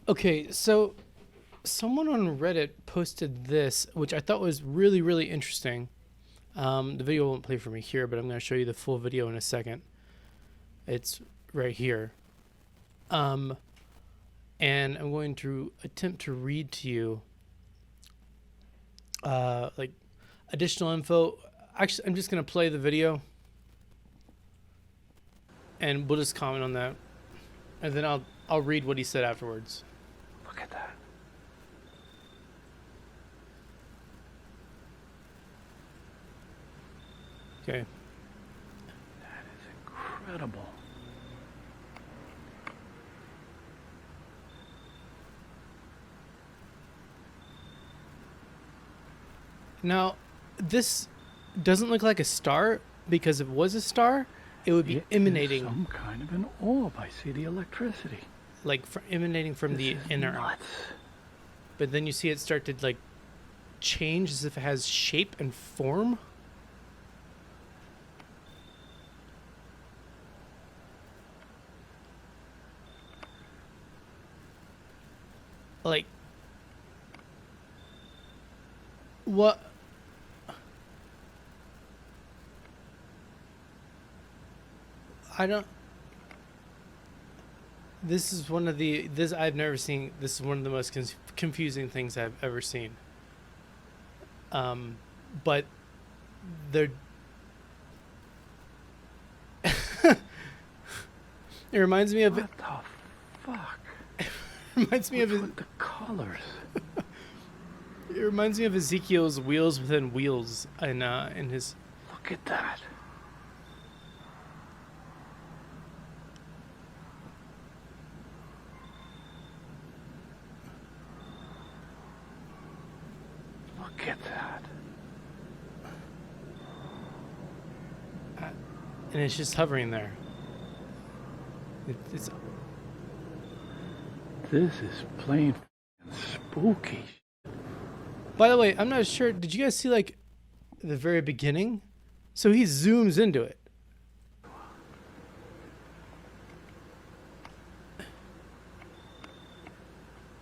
Okay, so someone on Reddit posted this, which I thought was really, really interesting. The video won't play for me here, but I'm going to show you the full video in a second. It's right here. And I'm going to attempt to read to you like additional info. Actually, I'm just going to play the video and we'll just comment on that. And then I'll read what he said afterwards. Look at that. Okay. That is incredible. Now, this doesn't look like a star, because if it was a star, it would be emanating some kind of an orb. I see the electricity. like emanating from the inner. Nuts. But then you see it start to like change as if it has shape and form. Like what? I don't. This is one of the I've never seen. This is one of the most confusing things I've ever seen. But they're. It reminds me of. What the fuck? Reminds me of with the colors. It reminds me of Ezekiel's wheels within wheels in his. Look at that. Look at that. And it's just hovering there. It's. This is plain spooky. By the way, I'm not sure. Did you guys see like the very beginning? So he zooms into it.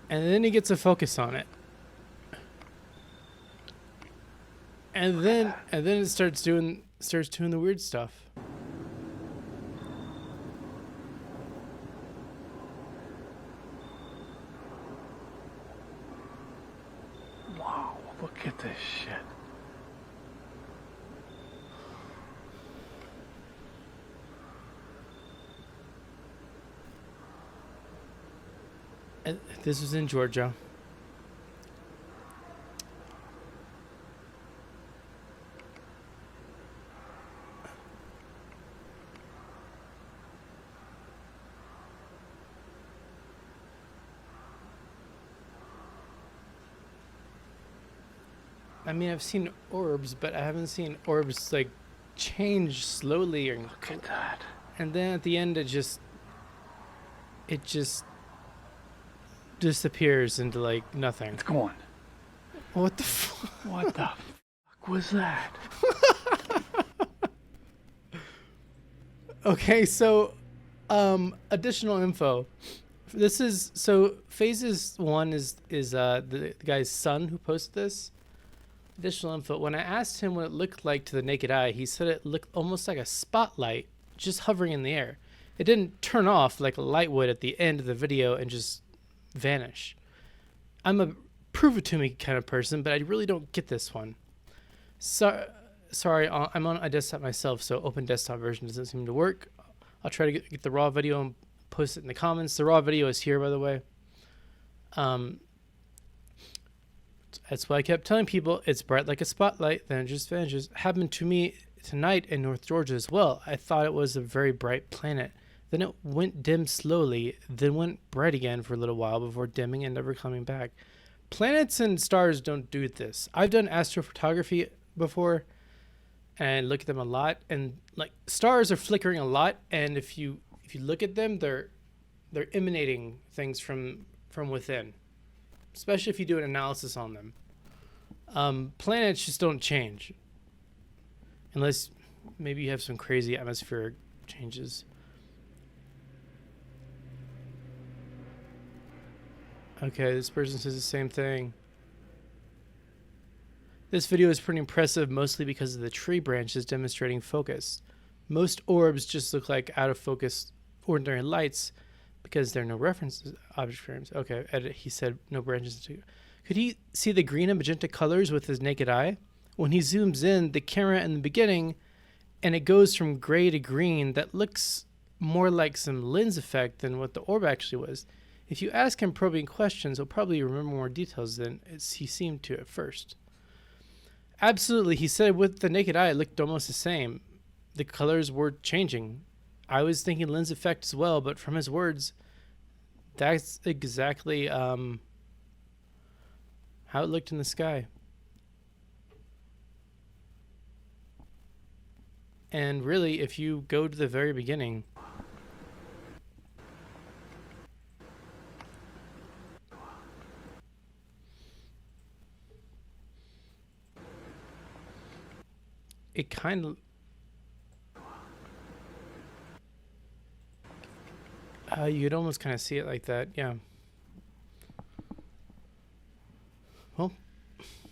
And then he gets a focus on it. And then it starts doing the weird stuff. Wow, look at this shit. And this was in Georgia. I mean, I've seen orbs, but I haven't seen orbs like change slowly. Or Look at that. And then at the end, it just disappears into like nothing. It's gone. What the fuck? What the fuck was that? Okay, so additional info. This is so phases 1 is the guy's son who posted this. Additional info. When I asked him what it looked like to the naked eye, he said it looked almost like a spotlight just hovering in the air. It didn't turn off like a light would at the end of the video and just vanish. I'm a prove it to me kind of person, but I really don't get this one. Sorry, I'm on a desktop myself, so open desktop version doesn't seem to work. I'll try to get the raw video and post it in the comments. The raw video is here, by the way. That's why I kept telling people it's bright like a spotlight, then it just vanishes. Happened to me tonight in North Georgia as well. I thought it was a very bright planet. Then it went dim slowly, then went bright again for a little while before dimming and never coming back. Planets and stars don't do this. I've done astrophotography before and look at them a lot, and like stars are flickering a lot, and if you look at them, they're emanating things from within, especially if you do an analysis on them. Planets just don't change unless maybe you have some crazy atmospheric changes. Okay, this person says the same thing. This video is pretty impressive, mostly because of the tree branches demonstrating focus. Most orbs just look like out of focus ordinary lights because there are no reference object frames. Okay, edit. He said no branches. Could he see the green and magenta colors with his naked eye? When he zooms in, the camera in the beginning, and it goes from gray to green, that looks more like some lens effect than what the orb actually was. If you ask him probing questions, he'll probably remember more details than he seemed to at first. Absolutely, he said with the naked eye it looked almost the same. The colors were changing. I was thinking lens effect as well, but from his words, that's exactly how it looked in the sky. And really, if you go to the very beginning, it kind of you'd almost kind of see it like that. Yeah. Well,